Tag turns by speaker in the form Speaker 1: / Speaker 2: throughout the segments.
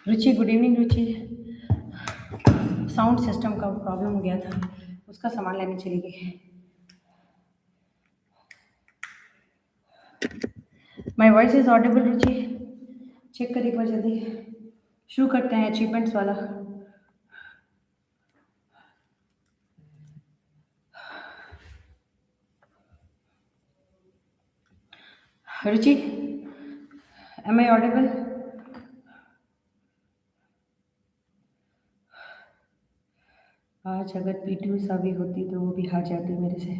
Speaker 1: रुचि, good evening Ruchi. Sound system का problem हो गया था, उसका सामान लेने चली गई। My voice is audible Ruchi? Check कर एक बार जल्दी। शुरू करते हैं अचीवमेंट्स वाला। Ruchi, am I audible? आज अगर पीटू सा भी होती तो वो भी हार जाती मेरे से।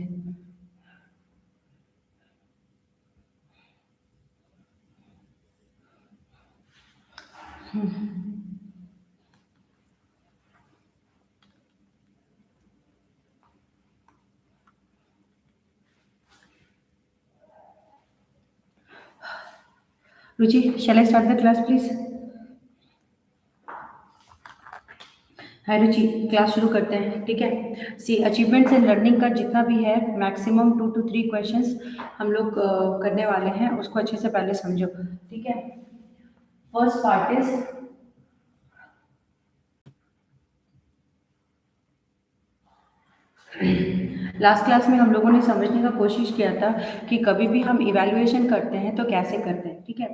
Speaker 1: Ruchi, shall I start the class please? Hi Ruchi, class शुरू करते हैं, ठीक है। सी अचीवमेंट्स एंड लर्निंग का जितना भी है मैक्सिमम 2 to 3 क्वेश्चंस हम लोग करने वाले हैं, उसको अच्छे से पहले समझो, ठीक है। First part is last class में हम लोगों ने समझने का कोशिश किया था कि कभी भी हम इवैल्यूएशन करते हैं तो कैसे करते हैं, ठीक है।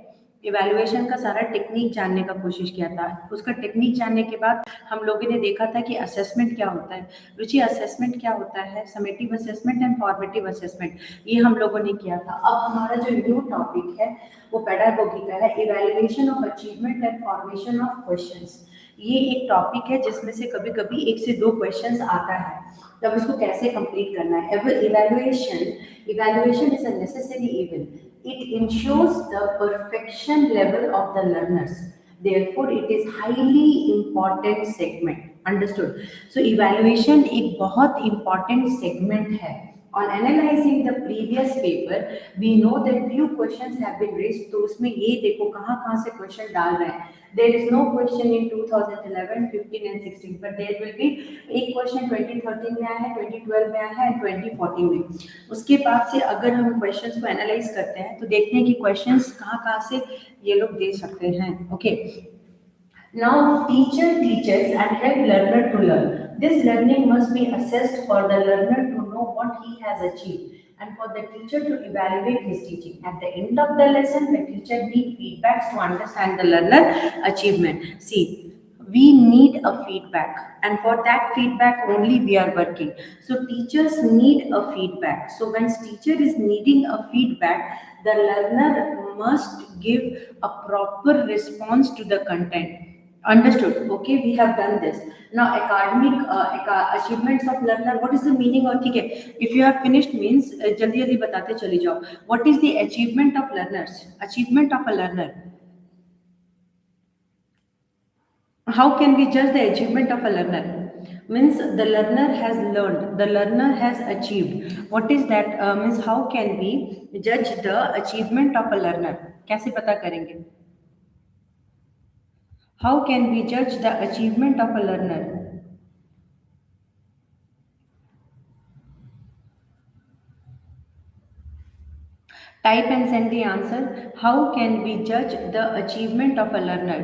Speaker 1: इवैल्यूएशन का सारा टेक्निक जानने का कोशिश किया था। उसका टेक्निक जानने के बाद हम लोगों ने देखा था कि असेसमेंट क्या होता है। रुचि, असेसमेंट क्या होता है? Summative assessment and formative assessment, ये हम लोगों ने किया था। अब हमारा जो न्यू टॉपिक है वो पेडागोगी का है, evaluation of achievement and formation of questions. ये एक टॉपिक है जिसमें से कभी कभी 1 से 2 क्वेश्चंस आता है, तब इसको कैसे कंप्लीट करना है। Evaluation is a necessary event, it ensures the perfection level of the learners, therefore it is highly important segment, understood? So evaluation एक बहुत important segment है। On analyzing the previous paper we know that few questions have been raised, तो उसमें ये देखो कहाँ कहाँ से क्वेश्चन डाल रहे हैं। There is no question in 2011, 15 and 16, but there will be एक क्वेश्चन 2013 में आया है, 2012 में आया है and 2014 में। उसके बाद से अगर हम क्वेश्चंस को एनालाइज करते हैं तो देखते हैं कि क्वेश्चंस कहाँ कहाँ से ये लोग दे सकते हैं, okay. Now teacher teaches and help learner to learn. This learning must be assessed for the learner to know what he has achieved and for the teacher to evaluate his teaching. At the end of the lesson, the teacher needs feedbacks to understand the learner achievement. See, we need a feedback, and for that feedback only we are working. So teachers need a feedback. So when teacher is needing a feedback, the learner must give a proper response to the content. Understood? Okay, we have done this. Now academic achievements of learner, what is the meaning? और ठीक है, if you have finished means जल्दी जल्दी बताते चली जाओ। What is the achievement of learners? Achievement of a learner, how can we judge the achievement of a learner? Means the learner has learned, the learner has achieved. What is that? Means how can we judge the achievement of a learner? कैसे पता करेंगे? How can we judge the achievement of a learner? Type and send the answer. How can we judge the achievement of a learner?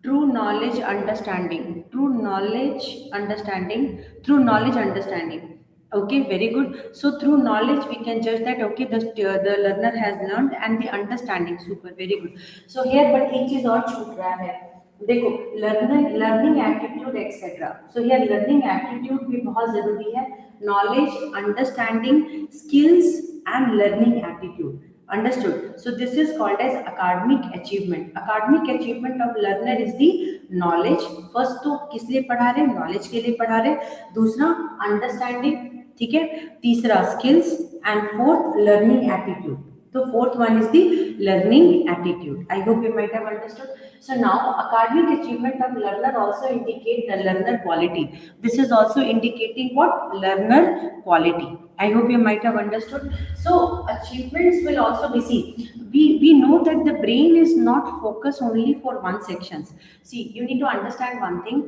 Speaker 1: True knowledge understanding, true knowledge understanding, through knowledge understanding. Okay, very good. So through knowledge we can judge that okay the learner has learned, and the understanding, super, very good. So here but एक चीज और छूट रहा है, देखो learning aptitude etcetera. So here learning aptitude भी बहुत जरूरी है, knowledge, understanding, skills and learning aptitude, understood? So this is called as academic achievement. Academic achievement of learner is the knowledge. First तो किस लिए पढ़ा रहे हैं? नॉलेज के लिए पढ़ा रहे। दूसरा अंडरस्टैंडिंग, ठीक है। तीसरा skills and fourth learning attitude. So fourth one is the learning attitude. I hope you might have understood. So now academic achievement of learner also indicate the learner quality. This is also indicating what? Learner quality. I hope you might have understood. So achievements will also be seen. We know that the brain is not focused only for one sections. See, you need to understand one thing.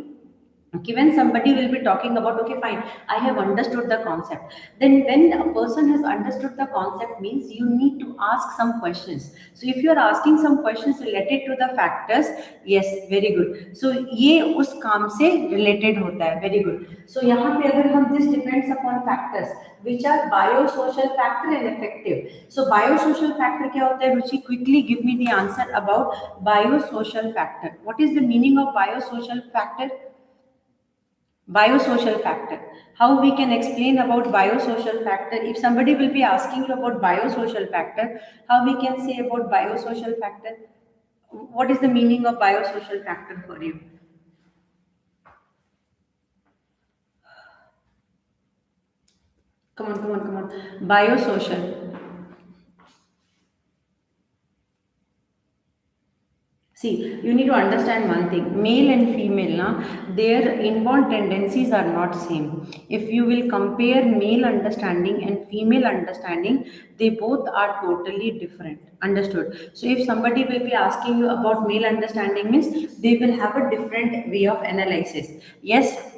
Speaker 1: Okay, when somebody will be talking about, okay, fine, I have understood the concept. Then when a person has understood the concept means you need to ask some questions. So if you are asking some questions related to the factors, yes, very good. So ये उस काम से related होता है, very good. So यहाँ पे अगर हम this depends upon factors which are biosocial factor and effective. So biosocial factor क्या होता है रुचि? Quickly give me the answer about biosocial factor. What is the meaning of biosocial factor? Biosocial factor. How we can explain about biosocial factor? If somebody will be asking you about biosocial factor, how we can say about biosocial factor? What is the meaning of biosocial factor for you? Come on, come on, come on. Biosocial. See, you need to understand one thing. Male and female, their inborn tendencies are not same. If you will compare male understanding and female understanding, they both are totally different. Understood? So if somebody will be asking you about male understanding means they will have a different way of analysis. Yes,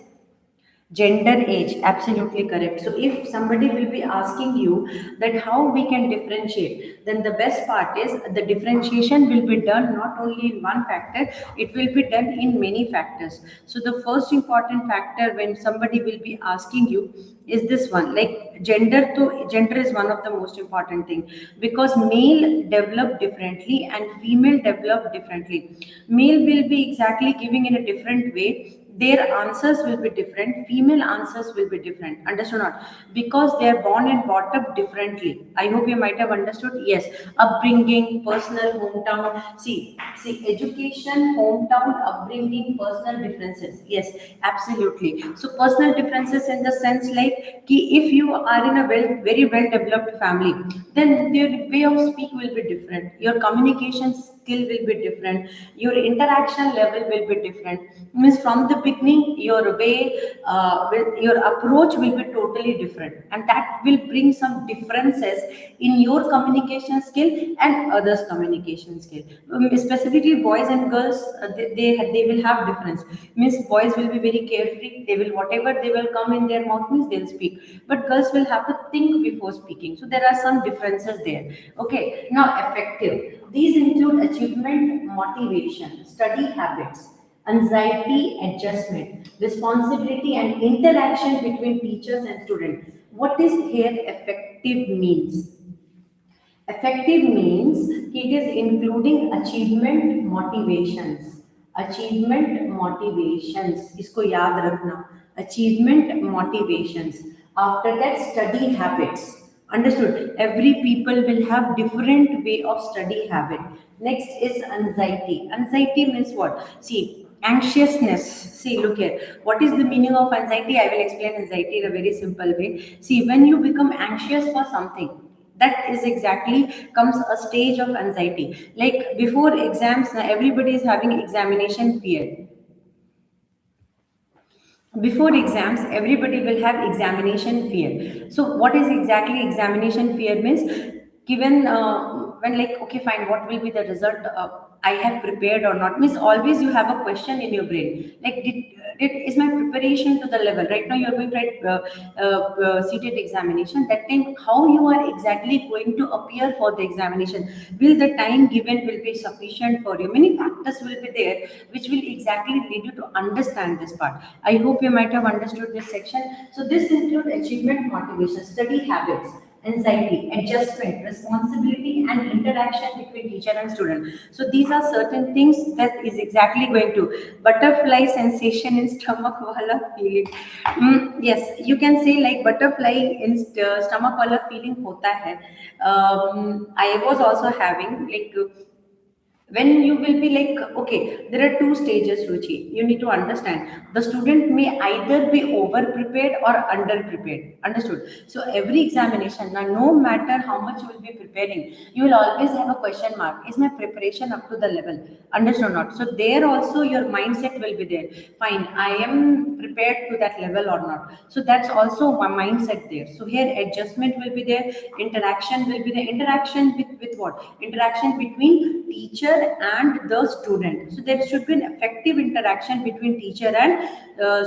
Speaker 1: gender, age, absolutely correct. So if somebody will be asking you that how we can differentiate, then the best part is the differentiation will be done not only in one factor, it will be done in many factors. So the first important factor when somebody will be asking you is this one, like gender. To gender is one of the most important thing, because male develop differently and female develop differently. Male will be exactly giving in a different way, their answers will be different, female answers will be different. Understood not? Because they are born and brought up differently. I hope you might have understood. Yes, upbringing, personal, hometown. See, education, hometown, upbringing, personal differences. Yes, absolutely. So personal differences in the sense like ki if you are in a very well developed family, then their way of speak will be different, your communication skill will be different, your interaction level will be different. Means from the beginning your way, your approach will be totally different, and that will bring some differences in your communication skill and others communication skill. Specifically boys and girls, they will have difference. Means boys will be very carefree, they will whatever they will come in their mouth means they'll speak, but girls will have to think before speaking. So there are some differences there. Okay, now effective. These include achievement, motivation, study habits, anxiety adjustment, responsibility, and interaction between teachers and students. What is here effective means? Effective means it is including achievement motivations. Achievement motivations. इसको याद रखना. Achievement motivations. After that, study habits. Understood? Every people will have different way of study habit. Next is anxiety. Anxiety means what? See, anxiousness. See, look here. What is the meaning of anxiety? I will explain anxiety in a very simple way. See, when you become anxious for something, that is exactly comes a stage of anxiety. Like before exams, everybody is having examination fear. Before exams everybody will have examination fear. So what is exactly examination fear means? Given when like, okay fine, what will be the result, I have prepared or not, means always you have a question in your brain, like is my preparation to the level? Right now you are going to write CTET examination. That time how you are exactly going to appear for the examination, will the time given will be sufficient for you? Many factors will be there which will exactly lead you to understand this part. I hope you might have understood this section. So this includes achievement motivation, study habits, anxiety, adjustment, responsibility, and interaction between teacher and student. So these are certain things that is exactly going to butterfly sensation in stomach wala feeling. Yes, you can say like butterfly in stomach wala feeling hota hai. I was also having like when you will be like, okay, there are two stages, Ruchi, you need to understand. The student may either be over prepared or under prepared. Understood? So every examination, now no matter how much you will be preparing, you will always have a question mark, is my preparation up to the level? Understood not? So there also your mindset will be there, fine, I am prepared to that level or not. So that's also one mindset there. So here adjustment will be there, interaction will be there. Interaction with what? Interaction between teacher and the student. So there should be an effective interaction between teacher and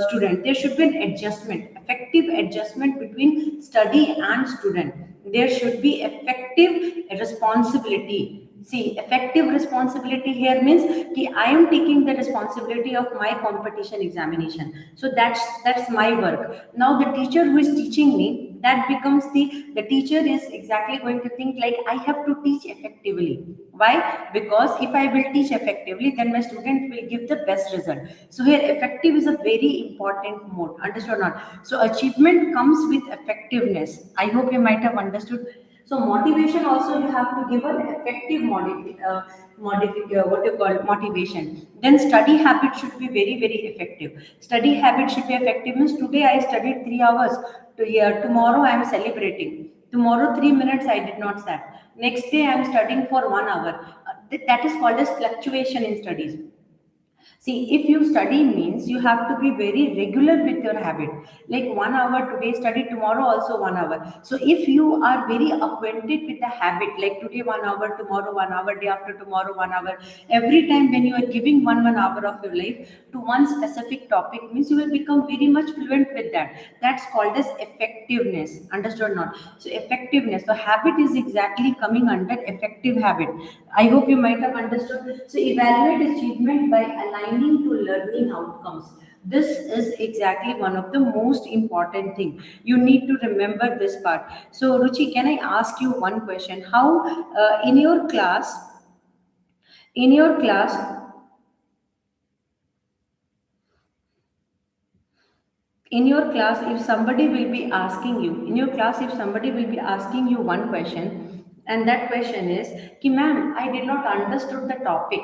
Speaker 1: student. There should be an adjustment, effective adjustment between study and student. There should be effective responsibility. See, effective responsibility here means कि I am taking the responsibility of my competition examination. So that's my work. Now the teacher who is teaching me, that becomes the teacher is exactly going to think like I have to teach effectively. Why? Because if I will teach effectively, then my student will give the best result. So here effective is a very important mode. Understood or not? So achievement comes with effectiveness. I hope you might have understood. So motivation also you have to give an effective what you call motivation. Then study habit should be very effective. Study habit should be effective means today I studied 3 hours. To here tomorrow I am celebrating. Tomorrow 3 minutes I did not sat. Next day I am studying for 1 hour. That is called as fluctuation in studies. See, if you study means you have to be very regular with your habit. Like 1 hour today, study tomorrow also 1 hour. So if you are very acquainted with the habit, like today 1 hour, tomorrow 1 hour, day after tomorrow 1 hour, every time when you are giving one hour of your life to one specific topic means you will become very much fluent with that. That's called as effectiveness. Understood or not? So effectiveness. So habit is exactly coming under effective habit. I hope you might have understood. So evaluate achievement by aligning to learning outcomes. This is exactly one of the most important thing. You need to remember this part. So Ruchi, can I ask you one question? How in your class, in your class, if somebody will be asking you, in your class, if somebody will be asking you one question, and that question is, "Ki ma'am, I did not understood the topic."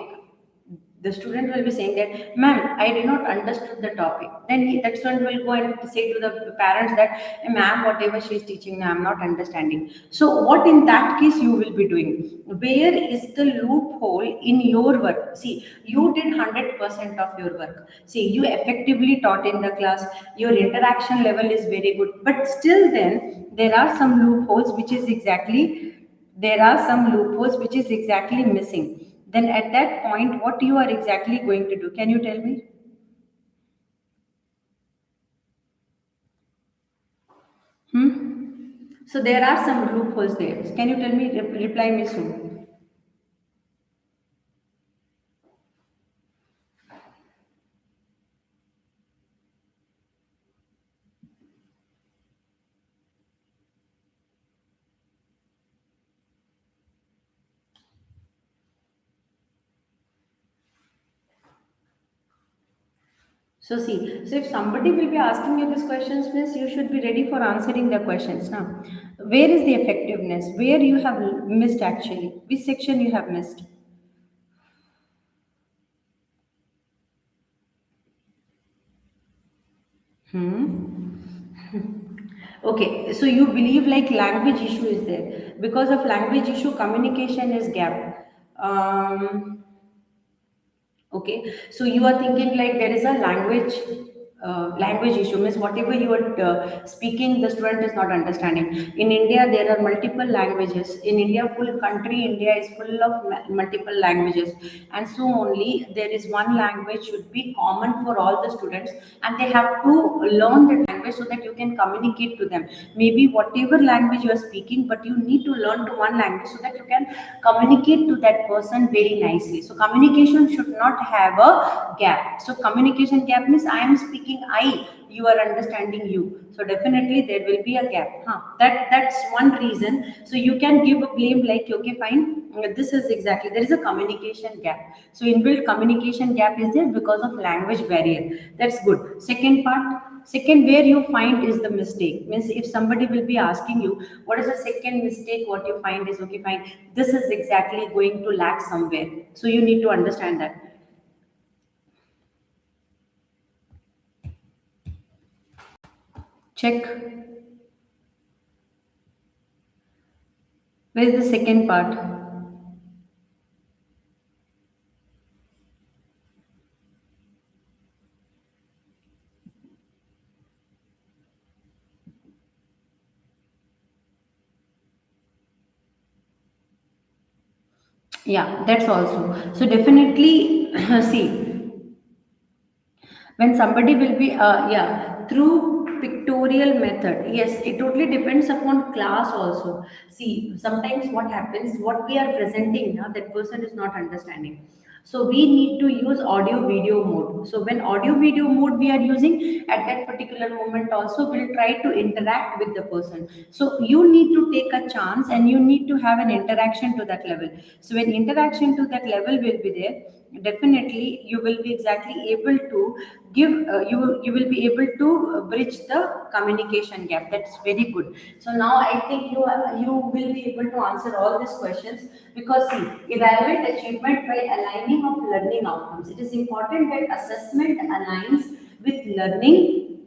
Speaker 1: The student will be saying that, "Ma'am, I did not understood the topic." Then that student will go and say to the parents that, "Ma'am, whatever she is teaching, I'm not understanding." So what in that case you will be doing? Where is the loophole in your work? See, you did 100% of your work. See, you effectively taught in the class. Your interaction level is very good, but still then there are some loopholes which is exactly there are some loopholes which is exactly missing. Then at that point what you are exactly going to do? Can you tell me? So there are some loopholes there. Can you tell me? Reply me soon. So see, so if somebody will be asking you these questions means you should be ready for answering the questions now. Where is the effectiveness? Where you have missed actually? Which section you have missed? Okay, so you believe like language issue is there. Because of language issue, communication is gap. Okay, so you are thinking like there is a language issue means whatever you are speaking, the student is not understanding. In India, there are multiple languages. In India, full country India is full of multiple languages, and so only there is one language should be common for all the students, and they have to learn that language so that you can communicate to them. Maybe whatever language you are speaking, but you need to learn to one language so that you can communicate to that person very nicely. So communication should not have a gap. So communication gap means I am speaking I, you are understanding you. So definitely there will be a gap. That's one reason. So you can give a blame like okay fine, this is exactly there is a communication gap. So inbuilt communication gap is there because of language barrier. That's good. Second part. Second, where you find is the mistake. Means if somebody will be asking you, what is the second mistake, what you find is okay, fine. This is exactly going to lack somewhere. So you need to understand that. Check. Where is the second part? Yeah, that's also. So definitely see, when somebody will be yeah, through pictorial method, yes, it totally depends upon class also. See, sometimes what happens, what we are presenting now, that person is not understanding, so we need to use audio video mode. So when audio video mode we are using, at that particular moment also we'll try to interact with the person. So you need to take a chance and you need to have an interaction to that level. So when interaction to that level will be there, definitely you will be exactly able to give you will be able to bridge the communication gap. That's very good. So now I think you will be able to answer all these questions, because see, evaluate achievement by aligning of learning outcomes. It is important that assessment aligns with learning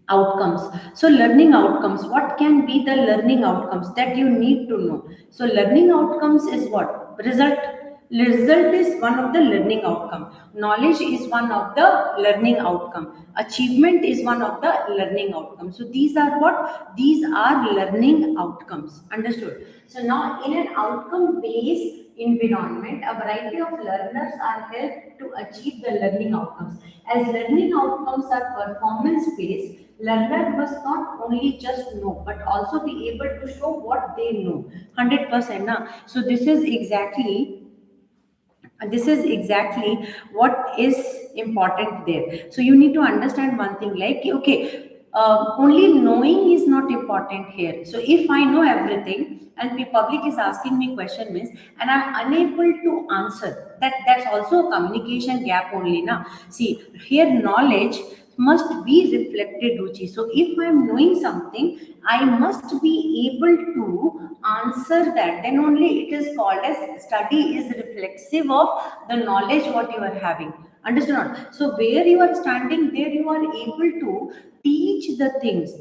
Speaker 1: outcomes. So learning outcomes, what can be the learning outcomes that you need to know? So learning outcomes is what? Result is one of the learning outcome, knowledge is one of the learning outcome, achievement is one of the learning outcome. So these are what? These are learning outcomes. Understood? So now in an outcome based environment, a variety of learners are helped to achieve the learning outcomes. As learning outcomes are performance based, learner must not only just know but also be able to show what they know. 100% now. So this is exactly what is important there. So you need to understand one thing, like, okay, only knowing is not important here. So if I know everything and the public is asking me question means, and I'm unable to answer, that's also a communication gap only now. See, here knowledge must be reflected, Ruchi. So if I'm knowing something, I must be able to answer that, then only it is called as study is reflexive of the knowledge what you are having. Understood not? So where you are standing, there you are able to teach the things.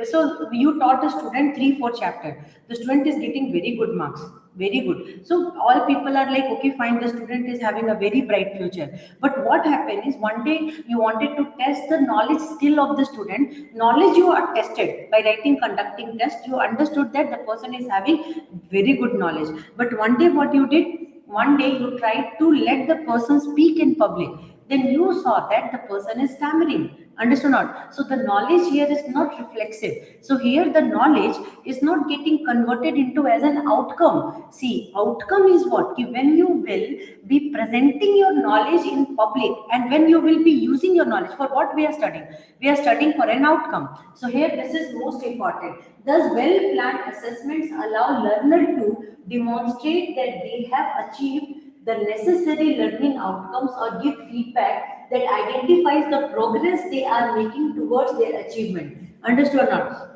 Speaker 1: So you taught a student 3 4 chapter, the student is getting very good marks, very good. So all people are like, okay fine, the student is having a very bright future. But what happened is, one day you wanted to test the knowledge skill of the student. Knowledge you are tested by writing, conducting test, you understood that the person is having very good knowledge. But one day what you did, one day you tried to let the person speak in public, then you saw that the person is stammering. Understood not? So the knowledge here is not reflexive. So here the knowledge is not getting converted into as an outcome. See, outcome is what? Ki when you will be presenting your knowledge in public, and when you will be using your knowledge for what we are studying, we are studying for an outcome. So here this is most important. Thus well planned assessments allow learner to demonstrate that they have achieved the necessary learning outcomes, or give feedback that identifies the progress they are making towards their achievement. Understood or not?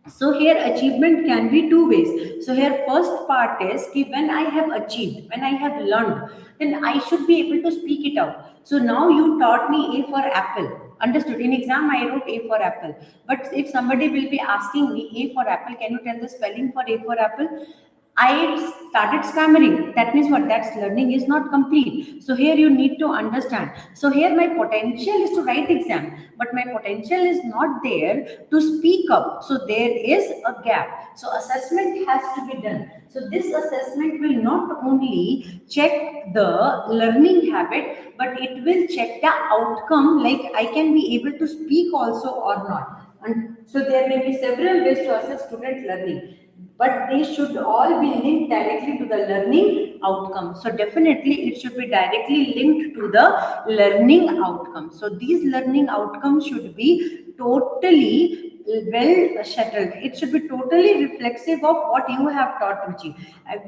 Speaker 1: So here achievement can be two ways. So here first part is ki when I have achieved, when I have learned, then I should be able to speak it out. So now you taught me A for apple. Understood? In exam I wrote A for apple. But if somebody will be asking me A for apple, can you tell the spelling for A for apple? I started stammering. That means what? That's learning is not complete. So here you need to understand. So here my potential is to write exam, but my potential is not there to speak up. So there is a gap. So assessment has to be done. So this assessment will not only check the learning habit, but it will check the outcome, like I can be able to speak also or not. And so there may be several ways to assess student learning, but they should all be linked directly to the learning outcome. So definitely it should be directly linked to the learning outcome. So these learning outcomes should be totally well settled. It should be totally reflexive of what you have taught, Ruchi.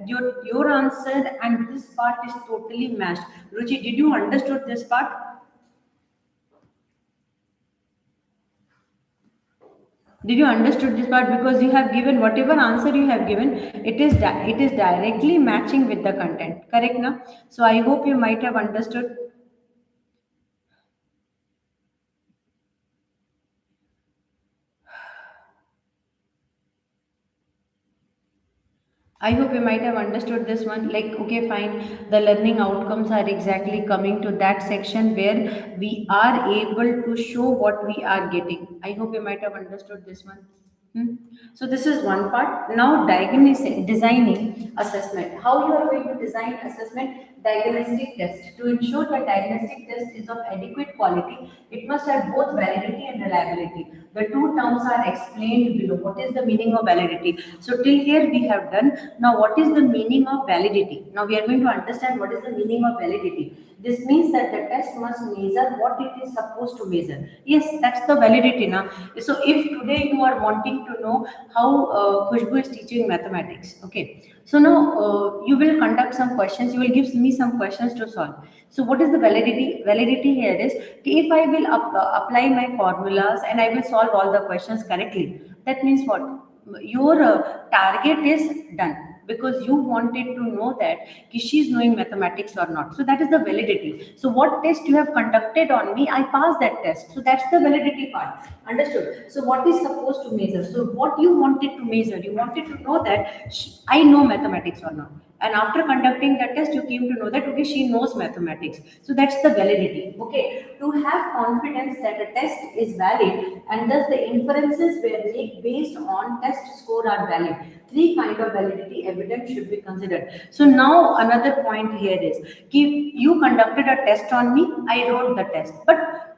Speaker 1: Your answer and this part is totally matched. Ruchi, did you understood this part? Did you understood this part? Because you have given whatever answer you have given, it is directly matching with the content. Correct now? So I hope you might have understood. I hope you might have understood this one. Like, okay, fine. The learning outcomes are exactly coming to that section where we are able to show what we are getting. I hope you might have understood this one. Hmm. So this is one part. Now diagnosing, designing assessment. How you are going to design assessment? Diagnostic test. To ensure that diagnostic test is of adequate quality, it must have both validity and reliability. The two terms are explained below. What is the meaning of validity? So till here we have done. Now what is the meaning of validity? Now we are going to understand what is the meaning of validity. This means that the test must measure what it is supposed to measure. Yes, that's the validity now. So if today you are wanting to know how Khushbu is teaching mathematics, okay. So now you will conduct some questions. You will give me some questions to solve. So what is the validity? Validity here is if I will apply my formulas and I will solve all the questions correctly. That means what? Your target is done, because you wanted to know that she is knowing mathematics or not. So that is the validity. So what test you have conducted on me, I passed that test. So that's the validity part. Understood? So what is supposed to measure? So what you wanted to measure, you wanted to know that I know mathematics or not. And after conducting the test, you came to know that okay, she knows mathematics. So that's the validity. Okay, to have confidence that a test is valid and thus the inferences were made based on test score are valid. Three kind of validity evidence should be considered. So now another point here is, you conducted a test on me, I wrote the test, but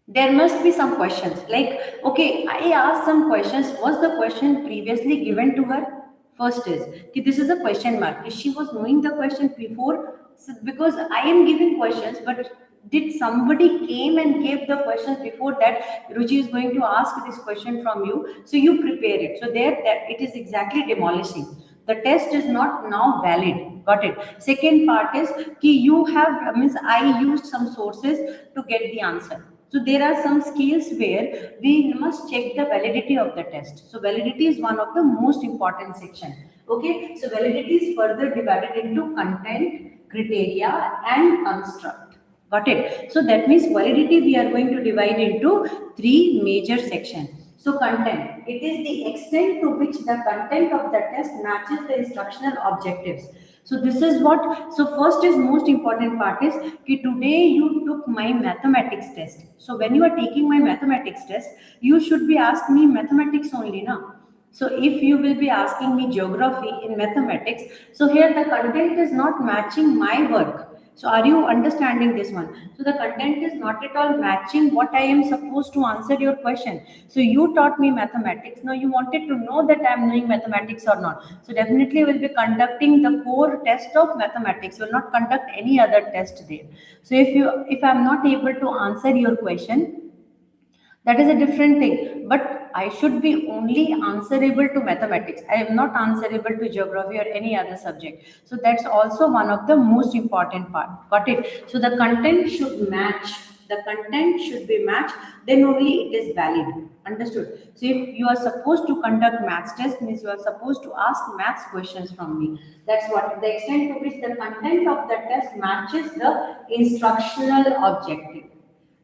Speaker 1: there must be some questions like, okay, I asked some questions. Was the question previously given to her? First is, okay, this is a question mark. If she was knowing the question before, so because I am giving questions, but did somebody came and gave the questions before that? Ruchi is going to ask this question from you, so you prepare it. So there, that it is exactly demolishing. The test is not now valid. Got it? Second part is ki you have means I used some sources to get the answer. So there are some skills where we must check the validity of the test. So validity is one of the most important section. Okay. So validity is further divided into content, criteria, and construct. Got it? So that means validity we are going to divide into three major sections. So content, it is the extent to which the content of the test matches the instructional objectives. So this is what, so first is most important part is कि today you took my mathematics test. So when you are taking my mathematics test, you should be asking me mathematics only now. So if you will be asking me geography in mathematics, so here the content is not matching my work. So are you understanding this one? So the content is not at all matching what I am supposed to answer your question. So you taught me mathematics. Now you wanted to know that I am knowing mathematics or not. So definitely we'll be conducting the core test of mathematics. We will not conduct any other test there. So if I'm not able to answer your question, that is a different thing, but I should be only answerable to mathematics. I am not answerable to geography or any other subject. So that's also one of the most important part. Got it? So the content should match, the content should be matched, then only it is valid. Understood? So if you are supposed to conduct maths test, means you are supposed to ask maths questions from me. That's what the extent to which the content of the test matches the instructional objective.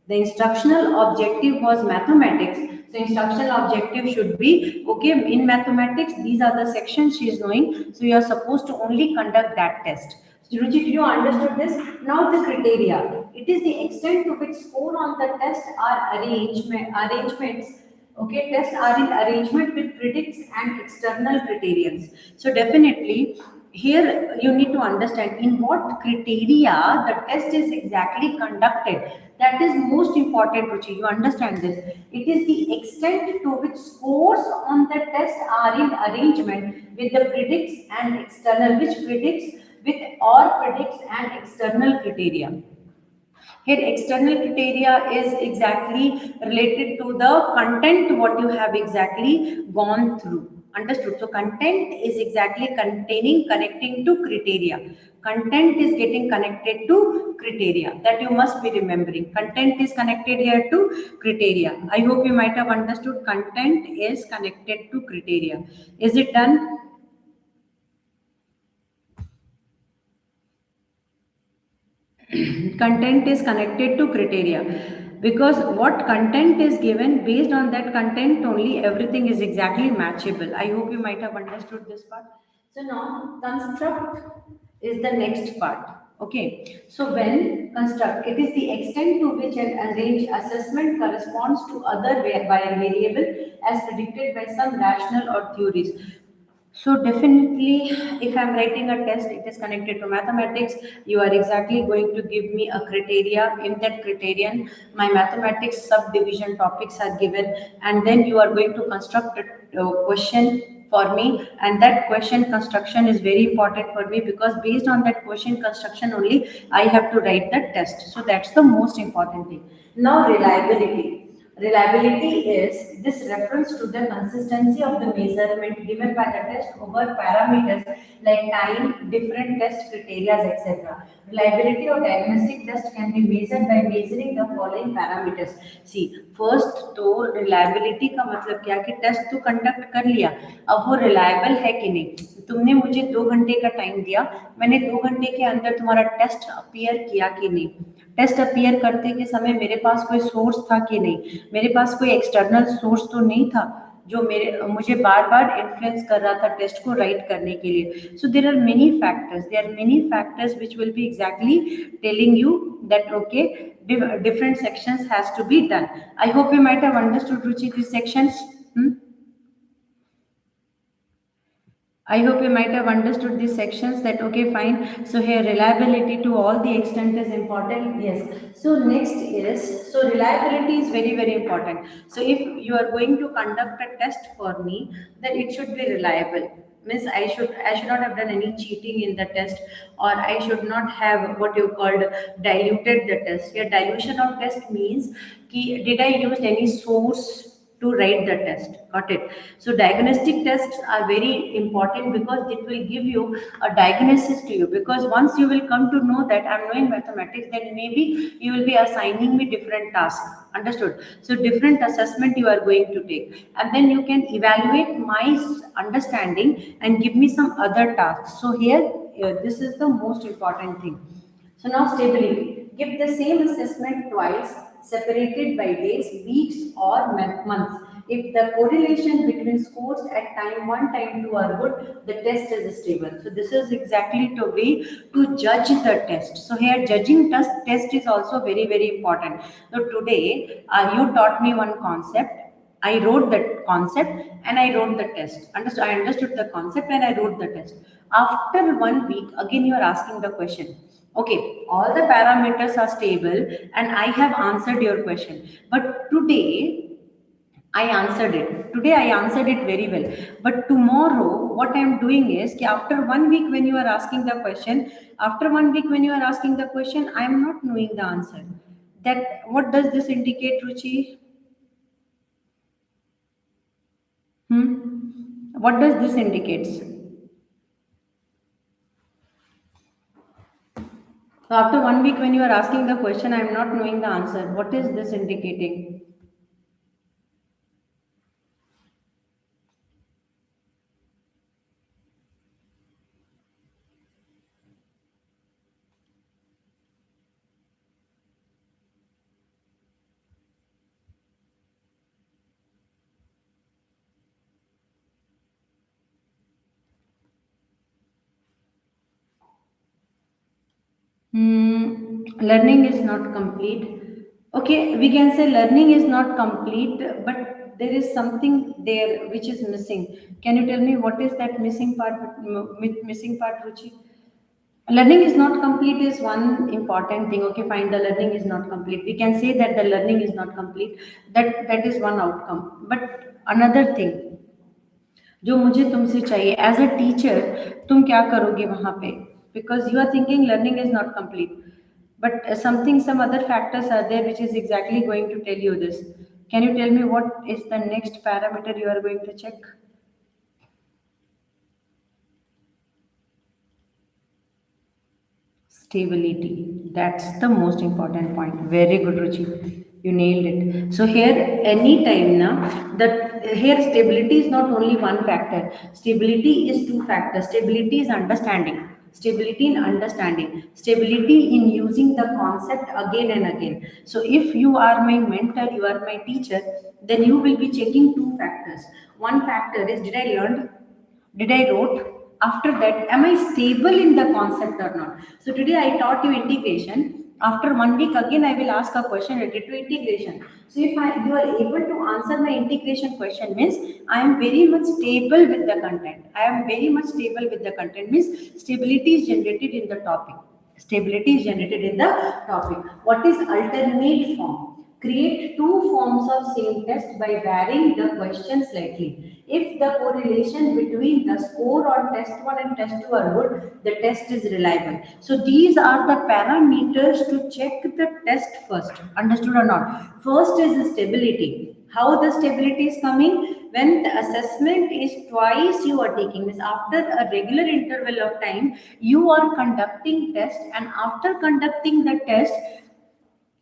Speaker 1: The instructional objective was mathematics. So instructional objective should be, okay, in mathematics, these are the sections she is knowing. So you are supposed to only conduct that test. So Ruchi, did you understood this? Now the criteria. It is the extent to which score on the test are arrangements. Okay, tests are in arrangement with predicts and external criterions. So definitely here you need to understand in what criteria the test is exactly conducted. That is most important, Ruchi. You understand this. It is the extent to which scores on the test are in arrangement with the predicts and external, which predicts with or predicts and external criteria. Here external criteria is exactly related to the content what you have exactly gone through. Understood? So content is exactly containing connecting to criteria. Content is getting connected to criteria. That you must be remembering. Content is connected here to criteria. I hope you might have understood content is connected to criteria. Is it done? Content is connected to criteria, because what content is given, based on that content only everything is exactly matchable. I hope you might have understood this part. So now construct is the next part. Okay, so when construct, it is the extent to which an arranged assessment corresponds to other by a variable as predicted by some rational or theories. So definitely, if I'm writing a test, it is connected to mathematics. You are exactly going to give me a criteria. In that criterion, my mathematics subdivision topics are given, and then you are going to construct a question for me. And that question construction is very important for me because based on that question construction only, I have to write the test. So that's the most important thing. Now, reliability. Reliability is this reference to the consistency of the measurement given by the test over parameters like time, different test criteria, etc. Reliability of diagnostic test can be measured by measuring the following parameters. See, first तो reliability का मतलब क्या कि test तो conduct कर लिया, अब वो रिलायबल है कि नहीं। तुमने मुझे 2 घंटे का टाइम दिया, मैंने 2 घंटे के अंदर तुम्हारा टेस्ट अपीयर किया कि नहीं, टेस्ट अपीयर करते के समय मेरे पास कोई सोर्स था कि नहीं, मेरे पास कोई एक्सटर्नल सोर्स तो नहीं था जो मेरे मुझे बार बार इन्फ्लुएंस कर रहा था टेस्ट को राइट करने के लिए। So there are many factors which will be exactly telling you that okay different sections has to be done. I hope you might have understood Ruchi these sections. I hope you might have understood these sections that okay fine. So here reliability to all the extent is important. Yes. So next is so reliability is very important. So if you are going to conduct a test for me, then it should be reliable. Means I should not have done any cheating in the test, or I should not have what you called diluted the test. Here dilution of test means ki, did I use any source to write the test. Got it? So diagnostic tests are very important because it will give you a diagnosis to you, because once you will come to know that I'm knowing mathematics, then maybe you will be assigning me different tasks. Understood? So different assessment you are going to take, and then you can evaluate my understanding and give me some other tasks. So here this is the most important thing. So now stability. Give the same assessment twice, separated by days, weeks, or months. If the correlation between scores at time 1, time 2 are good, the test is stable. So this is exactly the way to judge the test. So here judging test is also very important. So today you taught me one concept. I wrote that concept and I wrote the test. I understood the concept and I wrote the test. After 1 week, again you are asking the question. Okay, all the parameters are stable and I have answered your question. But today I answered it. Today I answered it very well. But tomorrow, what I am doing is कि after 1 week when you are asking the question, after 1 week when you are asking the question, I am not knowing the answer. That what does this indicate, Ruchi? What does this indicates? So after 1 week when you are asking the question, I am not knowing the answer. What is this indicating? Learning is not complete. Okay, we can say learning is not complete, but there is something there which is missing. Can you tell me what is that missing part? Missing part, Ruchi? Learning is not complete is one important thing. Okay, fine. The learning is not complete. We can say that the learning is not complete. That is one outcome. But another thing, जो मुझे तुमसे चाहिए as a teacher, तुम क्या करोगे वहाँ पे? Because you are thinking learning is not complete, but something some other factors are there which is exactly going to tell you this. Can you tell me what is the next parameter you are going to check? Stability. That's the most important point. Very good, Ruchi. You nailed it. So here anytime now that here stability is not only one factor. Stability is two factors. Stability is understanding. Stability in understanding, stability in using the concept again and again. So if you are my mentor, you are my teacher, then you will be checking two factors. One factor is did I learn, did I wrote, After that, am I stable in the concept or not? So today I taught you integration. After 1 week again I will ask a question related to integration. So if you are able to answer my integration question, means I am very much stable with the content. I am very much stable with the content, means stability is generated in the topic. Stability is generated in the topic. What is alternate form? Create two forms of same test by varying the question slightly. If the correlation between the score on test 1 and test 2 are good, the test is reliable. So these are the parameters to check the test first. Understood or not? First is the stability. How the stability is coming? When the assessment is twice you are taking, means after a regular interval of time you are conducting test, and after conducting the test,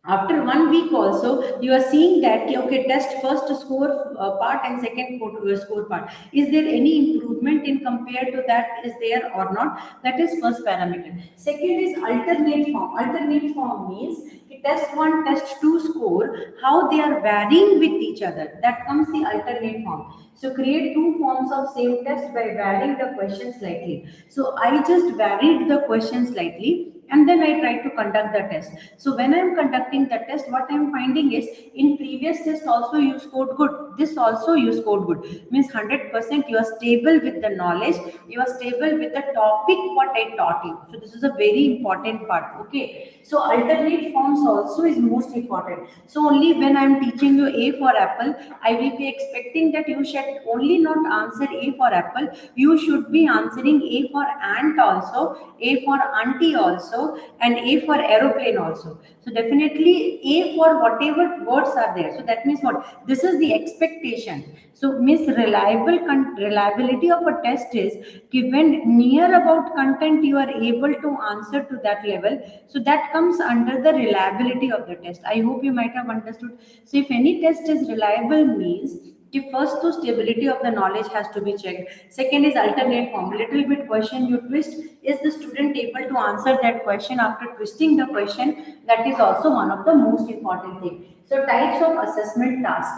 Speaker 1: after 1 week also you are seeing that okay, test first score part and second score part, is there any improvement in compared to that is there or not? That is first parameter. Second is alternate form. Alternate form means test 1 test 2 score, how they are varying with each other, that comes the alternate form. So create two forms of same test by varying the question slightly. So I just varied the question slightly and then I try to conduct the test. So when I am conducting the test, what I am finding is in previous test also you scored good, this also you scored good, means 100% you are stable with the knowledge, you are stable with the topic what I taught you. So this is a very important part. Okay, so alternate forms also is most important. So only when I am teaching you A for apple, I will be expecting that you should only not answer A for apple, you should be answering A for ant also, A for auntie also, and A for aeroplane also. So definitely A for whatever words are there. So that means what? This is the expectation. So means reliability of a test is given near about content you are able to answer to that level. So that comes under the reliability of the test. I hope you might have understood. So if any test is reliable means the first to stability of the knowledge has to be checked. Second is alternate form. Little bit question you twist. Is the student able to answer that question after twisting the question? That is also one of the most important thing. So types of assessment task.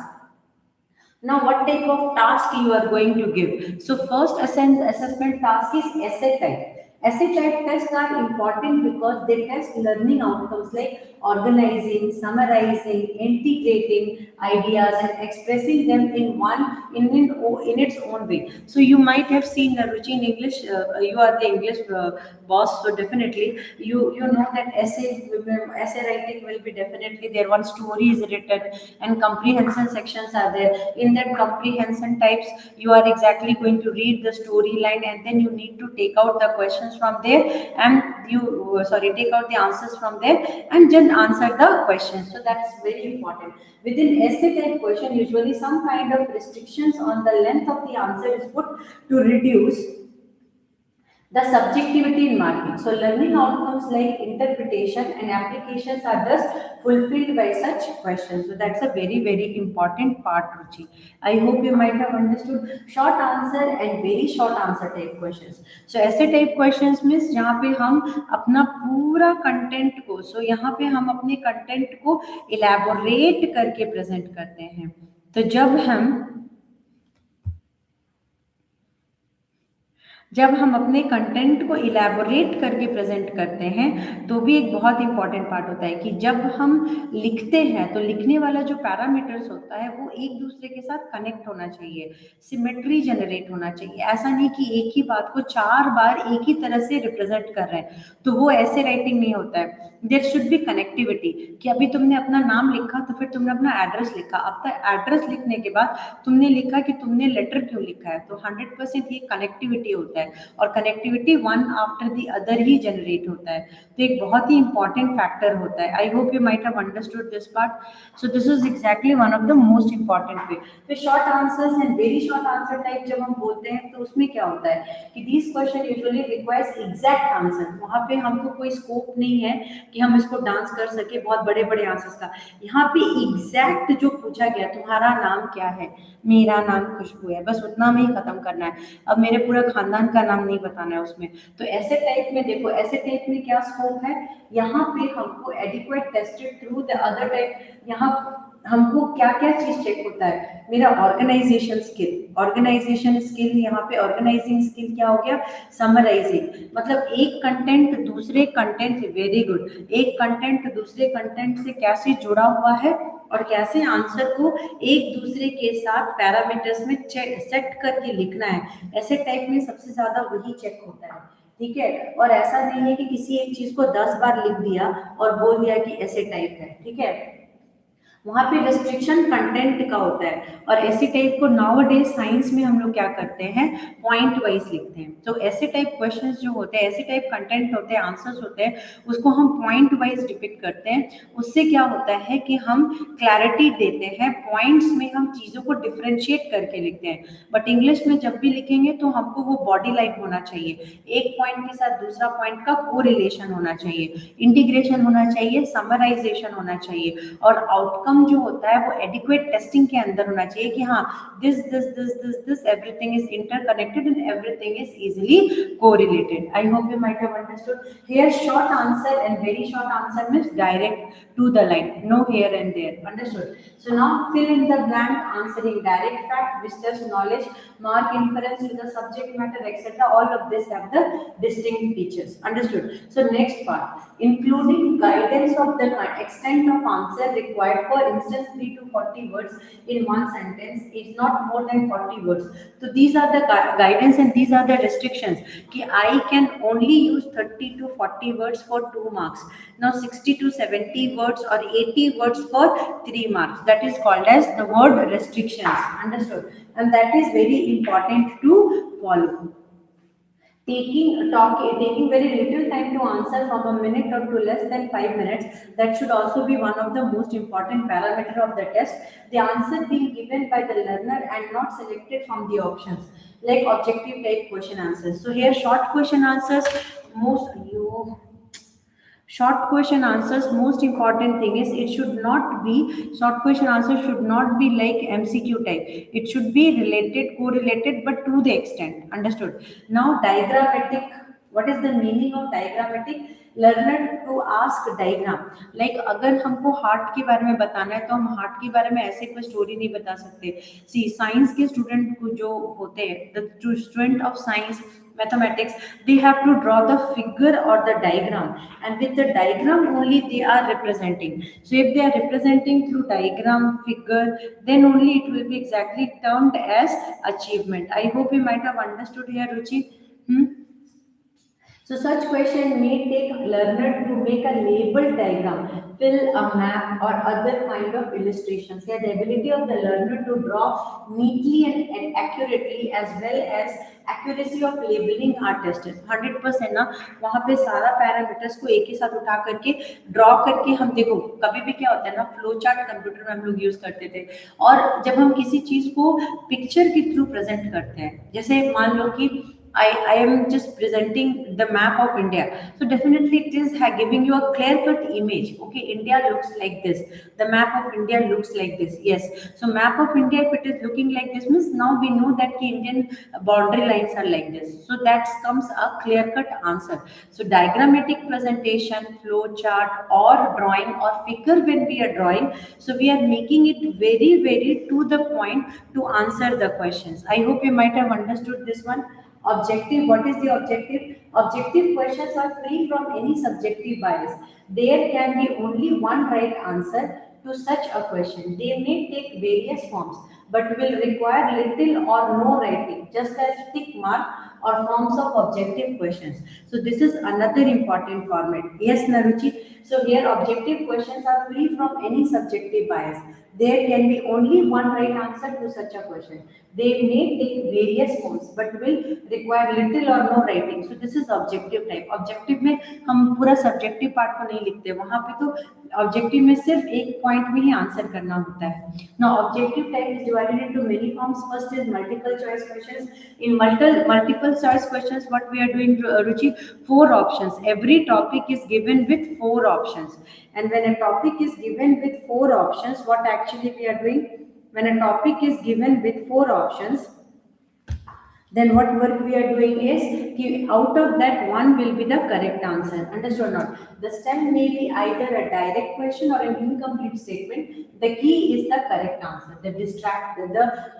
Speaker 1: Now, what type of task you are going to give? So, first assessment task is essay type. Essay type tests are important because they test learning outcomes like organizing, summarizing, integrating ideas, and expressing them in its own way. So, you might have seen Ruchi in English. You are the English boss, so definitely you know that essay writing will be definitely there. One story is written, and comprehension sections are there. In that comprehension types, you are exactly going to read the storyline, and then you need to take out the questions from there, and take out the answers from there, and then answer the questions. So that's very important. Within essay type question, usually some kind of restrictions on the length of the answer is put to reduce the subjectivity in marking. So learning outcomes like interpretation and applications are thus fulfilled by such questions. So that's a very, very important part, Ruchi. I hope you might have understood. Short answer and very short answer type questions. So essay type questions means जहाँ पे हम अपना पूरा content को, so यहाँ पे हम अपने कंटेंट को elaborate करके present करते हैं. तो जब हम अपने कंटेंट को इलेबोरेट करके प्रेजेंट करते हैं तो भी एक बहुत इंपॉर्टेंट पार्ट होता है कि जब हम लिखते हैं तो लिखने वाला जो पैरामीटर्स होता है वो एक दूसरे के साथ कनेक्ट होना चाहिए, सिमेट्री जनरेट होना चाहिए. ऐसा नहीं कि एक ही बात को 4 बार एक ही तरह से रिप्रेजेंट कर रहे हैं, तो वो ऐसे राइटिंग नहीं होता है. देयर शुड बी कनेक्टिविटी, कि अभी तुमने अपना नाम लिखा तो फिर तुमने अपना एड्रेस लिखा, अब तक एड्रेस लिखने के बाद तुमने लिखा कि तुमने लेटर क्यों लिखा है, तो 100% ये कनेक्टिविटी होता है. और connectivity one after the other he generate होता है, तो एक बहुत ही इंपॉर्टेंट फैक्टर होता है. I hope you might have understood this part. So this is exactly one of the most important way. फिर short answers and very short answer type जब हम बोलते हैं तो उसमें क्या होता है कि this question usually requires exact answer. वहां पे हमको कोई स्कोप नहीं है कि हम इसको डांस कर सके बहुत बड़े बड़े आंसर्स का. यहाँ पे एग्जैक्ट जो पूछा गया, तुम्हारा नाम क्या है, मेरा नाम खुशबू है, बस उतना में ही खत्म करना है. अब मेरे पूरा खानदान का नाम नहीं बताना है उसमें. तो ऐसे टाइप में देखो, ऐसे टाइप में क्या स्कोप है, यहाँ पे हमको adequate tested through the other type. यहाँ हमको क्या क्या चीज चेक होता है, मेरा ऑर्गेनाइजेशन स्किल यहाँ पे ऑर्गेनाइजिंग स्किल क्या हो गया, समराइजिंग, मतलब एक कंटेंट दूसरे कंटेंट से, वेरी गुड, एक कंटेंट दूसरे कंटेंट से कैसे जुड़ा हुआ है और कैसे आंसर को एक दूसरे के साथ पैरामीटर्स में सेट करके लिखना है, ऐसे टाइप में सबसे ज्यादा वही चेक होता है। ठीक है, और ऐसा नहीं है कि किसी एक चीज को 10 बार लिख दिया और बोल दिया कि ऐसे टाइप है। ठीक है, वहां पे रिस्ट्रिक्शन कंटेंट का होता है, और ऐसे टाइप को नाउ डे साइंस में हम लोग क्या करते हैं, पॉइंट वाइज लिखते हैं। तो ऐसे टाइप क्वेश्चंस जो होते हैं, ऐसे टाइप कंटेंट होते हैं, आंसर्स होते हैं, उसको हम पॉइंट वाइज डिपिक्ट करते हैं। उससे क्या होता है कि हम क्लैरिटी देते हैं, पॉइंट्स में हम चीजों को डिफ्रेंशिएट करके लिखते हैं। बट इंग्लिश में जब भी लिखेंगे तो हमको वो बॉडी लाइन होना चाहिए, एक पॉइंट के साथ दूसरा पॉइंट का कोरिलेशन होना चाहिए, इंटीग्रेशन होना चाहिए, समराइजेशन होना चाहिए, और आउटकम जो होता है वो एडिक्वेट टेस्टिंग के अंदर होना चाहिए कि हाँ this this this this this everything is interconnected and everything is easily correlated. I hope you might have understood. Here short answer and very short answer means direct to the line, no here and there, understood? So now fill in the blank, answering direct fact, visitors knowledge, mark inference to the subject matter, etc. All of this have the distinct features, understood? So next part, including guidance of the extent of answer required. For instance, 3 to 40 words in one sentence is not more than 40 words. So these are the guidance and these are the restrictions कि I can only use 30 to 40 words for 2 marks. Now 60 to 70 words or 80 words for 3 marks. That is called as the word restrictions. Understood? And that is very important to follow. Taking very little time to answer, from a minute or to less than 5 minutes, that should also be one of the most important parameter of the test. The answer being given by the learner and not selected from the options, like objective type question answers. So here short question answers, short question answers, most important thing is it should not be, short question answer should not be like MCQ type, it should be related, correlated, but to the extent, understood? Now diagrammatic, what is the meaning of diagrammatic? Learner to ask diagram, like अगर हमको heart के बारे में बताना है तो हम heart के बारे में ऐसे कोई स्टोरी नहीं बता सकते। सी साइंस के स्टूडेंट को जो होते हैं, the student of science mathematics, they have to draw the figure or the diagram, and with the diagram only they are representing. So if they are representing through diagram, figure, then only it will be exactly termed as achievement. I hope you might have understood here, Ruchi. So such question may take learner to make a labeled diagram, fill a map or other kind of illustrations. Here the ability of the learner to draw neatly and accurately, as well as accuracy of labeling are tested. 100% ना वहाँ पे सारा parameters को एक ही साथ उठा करके draw करके हम देखो, कभी भी क्या होता है ना, फ्लो चार्ट कंप्यूटर में हम लोग यूज करते थे, और जब हम किसी चीज को पिक्चर के थ्रू प्रेजेंट करते हैं, जैसे मान लो कि I am just presenting the map of India. So definitely it is giving you a clear-cut image. Okay, India looks like this. The map of India looks like this. Yes. So map of India, if it is looking like this, means now we know that the Indian boundary lines are like this. So that comes a clear-cut answer. So diagrammatic presentation, flow chart, or drawing or figure when we are drawing. So we are making it very, very to the point to answer the questions. I hope you might have understood this one. Objective, what is the objective? Objective questions are free from any subjective bias. There can be only one right answer to such a question. They may take various forms, but will require little or no writing, just as tick mark or forms of objective questions. So this is another important format. Yes, Naruchi. So here objective questions are free from any subjective bias. There can be only one right answer to such a question. They may take various forms, but will require little or no writing. So this is objective type. Objective में हम पूरा subjective part को नहीं लिखते, वहाँ पे तो objective में सिर्फ एक point में ही answer करना होता है. Now objective type is divided into many forms. First is multiple choice questions. In multiple choice questions, what we are doing, Ruchi, 4 options. Every topic is given with 4 options. And when a topic is given with 4 options, what actually we are doing? When a topic is given with 4 options, Then what work we are doing is out of that one will be the correct answer. Understood or not? The stem may be either a direct question or an incomplete statement. The key is the correct answer. The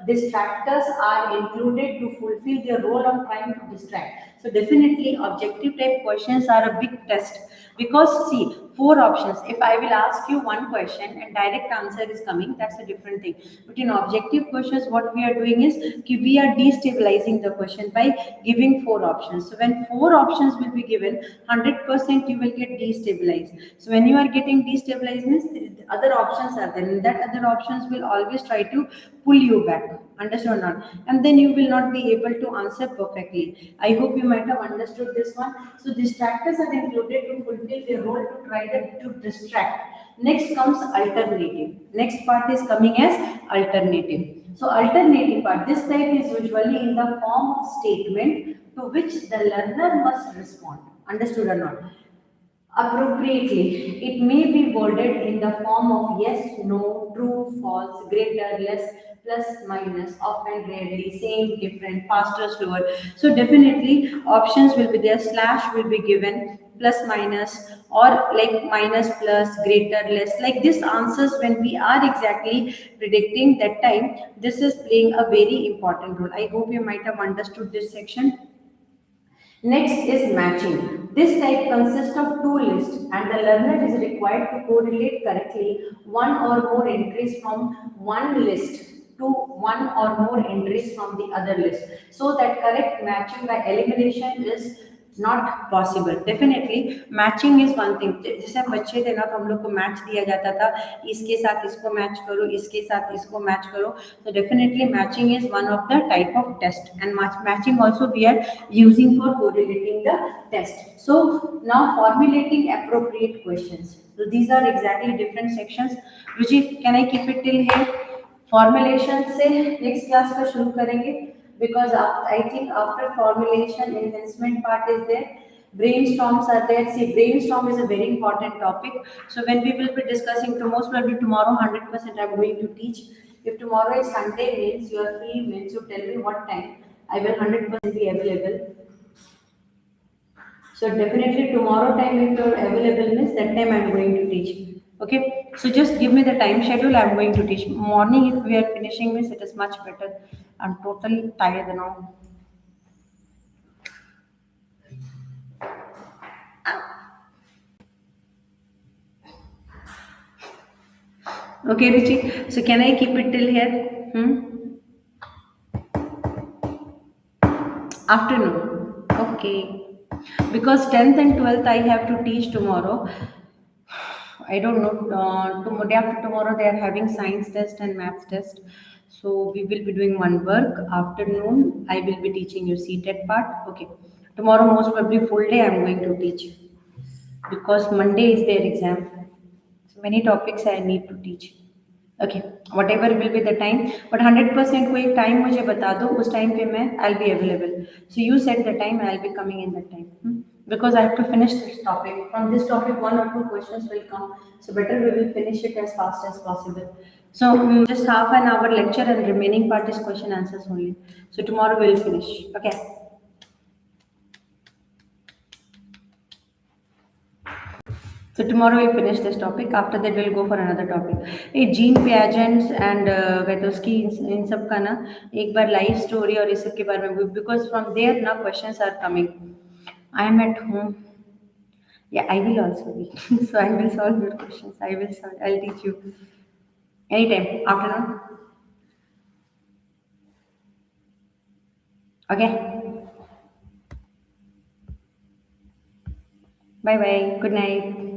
Speaker 1: distractors are included to fulfill their role of trying to distract. So definitely objective type questions are a big test, because see, four options. If I will ask you one question and direct answer is coming, that's a different thing. But in objective questions, what we are doing is we are destabilizing the question by giving four options. So when four options will be given, 100% you will get destabilized. So when you are getting destabilized means the other options are there, and that other options will always try to pull you back. Understood or not? And then you will not be able to answer perfectly. I hope you might have understood this one. So distractors are included to fulfill their role to try to distract. Next comes alternative. Next part is coming as alternative. So alternative part, this type is usually in the form of statement to which the learner must respond. Understood or not? Appropriately. It may be worded in the form of yes, no, true, false, greater, less, plus, minus, often, rarely, same, different, faster, slower. So definitely options will be there, slash will be given, plus, minus, or like minus, plus, greater, less. Like this answers when we are exactly predicting that time. This is playing a very important role. I hope you might have understood this section. Next is matching. This type consists of two lists and the learner is required to correlate correctly one or more entries from one list to one or more entries from the other list. So that correct matching by elimination is not possible. Definitely matching is one thing. जैसे हम बच्चे थे ना, तो हम लोग को match दिया जाता था, इसके साथ इसको मैच करो, इसके साथ इसको मैच करो. So definitely matching is one of the type of test, and matching also we are using for correlating the test. So now formulating appropriate questions. So these are exactly different sections. Ruchi, can I keep it till here? Formulation से next class का शुरू करेंगे, because I think after formulation enhancement part is there, brainstorms are there. See, brainstorm is a very important topic. So when we will be discussing to most probably tomorrow, 100% I'm going to teach. If tomorrow is Sunday means you are free, means you tell me what time, I will 100% be available. So definitely tomorrow time if you are available means that time I am going to teach. Okay. So just give me the time schedule. I am going to teach. Morning if we are finishing means it is much better. I'm totally tired now. Okay, Richi. So can I keep it till here? Afternoon. Okay. Because 10th and 12th I have to teach tomorrow. I don't know. Tomorrow, day after tomorrow, they are having science test and maths test. So we will be doing one work. Afternoon, I will be teaching you CTET part. Okay. Tomorrow, most probably full day, I am going to teach, because Monday is their exam. So many topics I need to teach. Okay. Whatever will be the time, but 100% कोई time मुझे बता दो, उस time पे मैं I'll be available. So you set the time, I'll be coming in that time. Because I have to finish this topic. From this topic, one or two questions will come. So better we will finish it as fast as possible. So just half an hour lecture and remaining part is question answers only. So tomorrow we'll finish. Okay. So tomorrow we'll finish this topic. After that we'll go for another topic. ये gene pageants and वेदोस्की इन सब का ना एक बार live story और इस सब के बारे में, बिकॉज फ्रॉम देयर ना questions are coming. I am at home. Yeah, I will also be. So I will solve your questions. I will solve. I'll teach you anytime afternoon. Okay. Bye bye. Good night.